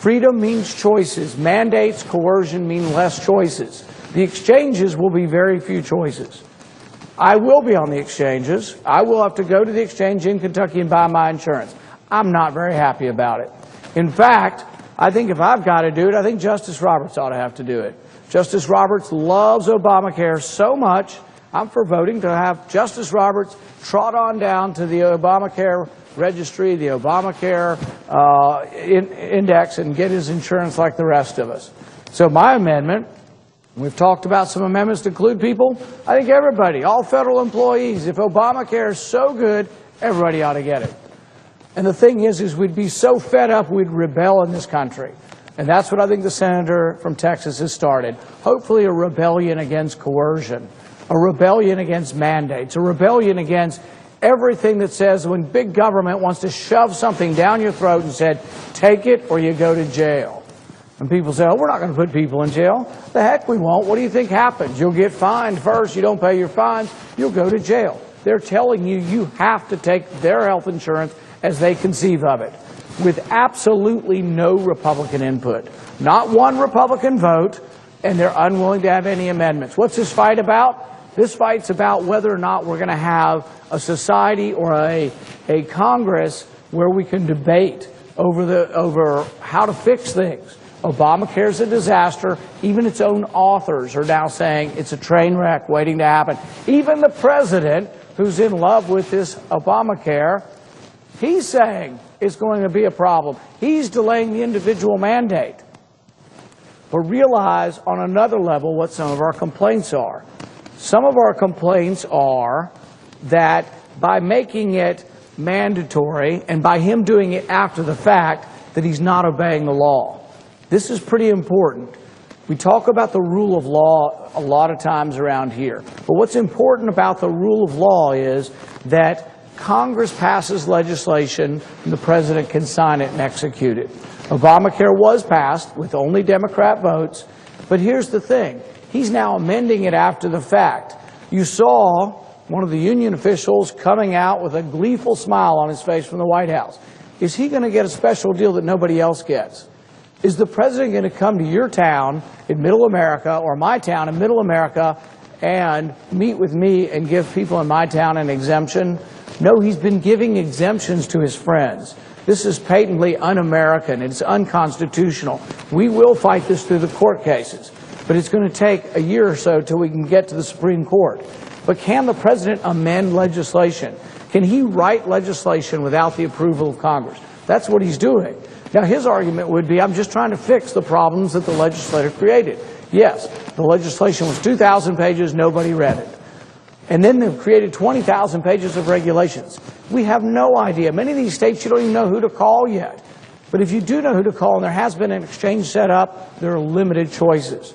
Freedom means choices. Mandates, coercion mean less choices. The exchanges will be very few choices. I will be on the exchanges. I will have to go to the exchange in Kentucky and buy my insurance. I'm not very happy about it. In fact, I think if I've got to do it, I think Justice Roberts ought to have to do it. Justice Roberts loves Obamacare so much, I'm for voting to have Justice Roberts trot on down to the Obamacare registry, the Obamacare index, and get his insurance like the rest of us. So my amendment, we've talked about some amendments to include people. I think everybody, all federal employees, if Obamacare is so good, everybody ought to get it. And the thing is we'd be so fed up we'd rebel in this country. And that's what I think the senator from Texas has started. Hopefully a rebellion against coercion, a rebellion against mandates, a rebellion against everything that says when big government wants to shove something down your throat and said, take it or you go to jail. And people say, oh, we're not going to put people in jail. The heck we won't. What do you think happens? You'll get fined first. You don't pay your fines. You'll go to jail. They're telling you you have to take their health insurance as they conceive of it, with absolutely no Republican input. Not one Republican vote, and they're unwilling to have any amendments. What's this fight about? This fight's about whether or not we're going to have a society or a Congress where we can debate over how to fix things. Obamacare's a disaster. Even its own authors are now saying it's a train wreck waiting to happen. Even the president, who's in love with this Obamacare, he's saying it's going to be a problem. He's delaying the individual mandate. But realize on another level what some of our complaints are. Some of our complaints are that by making it mandatory and by him doing it after the fact, that he's not obeying the law. This is pretty important. We talk about the rule of law a lot of times around here. But what's important about the rule of law is that Congress passes legislation and the president can sign it and execute it. Obamacare was passed with only Democrat votes, but here's the thing. He's now amending it after the fact. You saw one of the union officials coming out with a gleeful smile on his face from the White House. Is he going to get a special deal that nobody else gets? Is the president going to come to your town in Middle America or my town in Middle America and meet with me and give people in my town an exemption? No, he's been giving exemptions to his friends. This is patently un-American. It's unconstitutional. We will fight this through the court cases, but it's going to take a year or so till we can get to the Supreme Court. But can the president amend legislation? Can he write legislation without the approval of Congress? That's what he's doing. Now, his argument would be, I'm just trying to fix the problems that the legislator created. Yes, the legislation was 2,000 pages, nobody read it. And then they've created 20,000 pages of regulations. We have no idea. Many of these states, you don't even know who to call yet. But if you do know who to call, and there has been an exchange set up, there are limited choices.